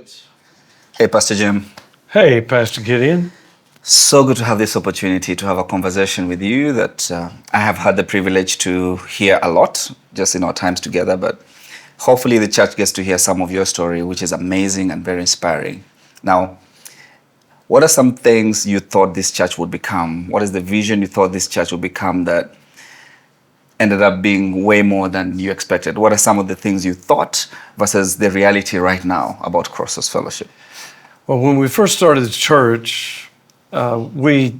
Crossroads. Hey, Pastor Jim. Hey, Pastor Gideon. So good to have this opportunity to have a conversation with you that I have had the privilege to hear a lot just in our times together, but hopefully the church gets to hear some of your story, which is amazing and very inspiring. Now, what are some things you thought this church would become? What is the vision you thought this church would become that ended up being way more than you expected? What are some of the things you thought versus the reality right now about Crossroads Fellowship? Well, when we first started the church, we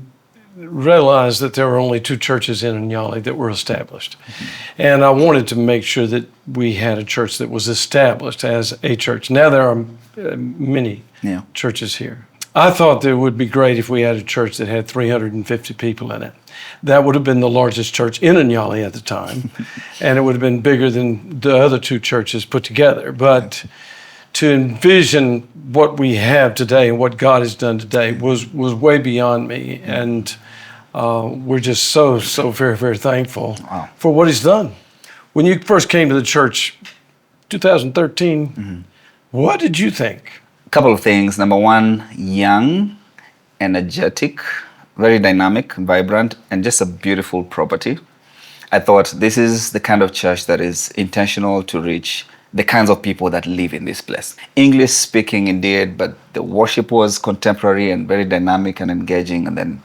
realized that there were only two churches in Inyali that were established. And I wanted to make sure that we had a church that was established as a church. Now there are many churches here. I thought that it would be great if we had a church that had 350 people in it. That would have been the largest church in Inyali at the time, and it would have been bigger than the other two churches put together. But to envision what we have today and what God has done today was way beyond me, and we're just so very, very thankful for what He's done. When you first came to the church, 2013, what did you think? A couple of things. Number one, young, energetic, very dynamic, vibrant, and just a beautiful property. I thought this is the kind of church that is intentional to reach the kinds of people that live in this place. English speaking indeed, but the worship was contemporary and very dynamic and engaging, and then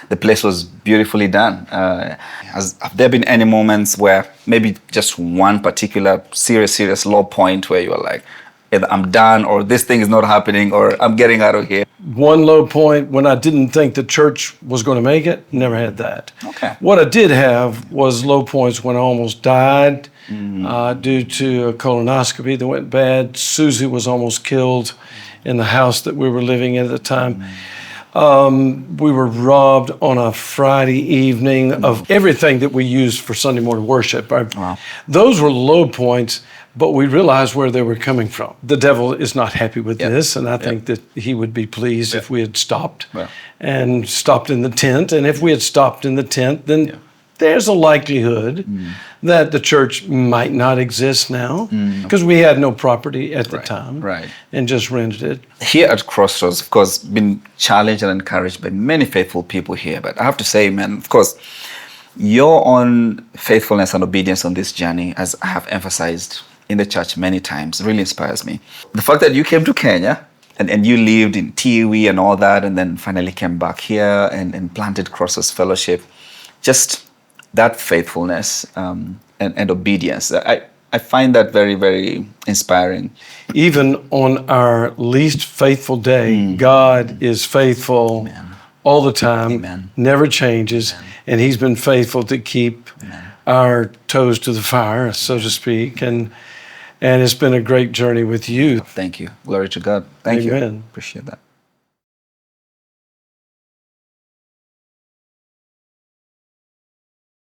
the place was beautifully done. Have there been any moments where maybe just one particular serious low point where you are like, either I'm done, or this thing is not happening, or I'm getting out of here? One low point when I didn't think the church was going to make it, never had that. Okay. What I did have was low points when I almost died due to a colonoscopy that went bad. Susie was almost killed in the house that we were living in at the time. We were robbed on a Friday evening of everything that we used for Sunday morning worship. Wow. Those were low points, but we realized where they were coming from. The devil is not happy with this, and I think that he would be pleased if we had stopped and stopped in the tent. And if we had stopped in the tent, then there's a likelihood that the church might not exist now, because we had no property at the time and just rented it. Here at Crossroads, of course, been challenged and encouraged by many faithful people here. But I have to say, man, of course, your own faithfulness and obedience on this journey, as I have emphasized in the church many times, really inspires me. The fact that you came to Kenya and you lived in Tiwi and all that, and then finally came back here and planted Crossroads Fellowship, just that faithfulness and obedience, I find that very, very inspiring. Even on our least faithful day, God is faithful all the time, never changes, and He's been faithful to keep our toes to the fire, so to speak, and it's been a great journey with you. Thank you. Glory to God. Thank you. Amen. Appreciate that.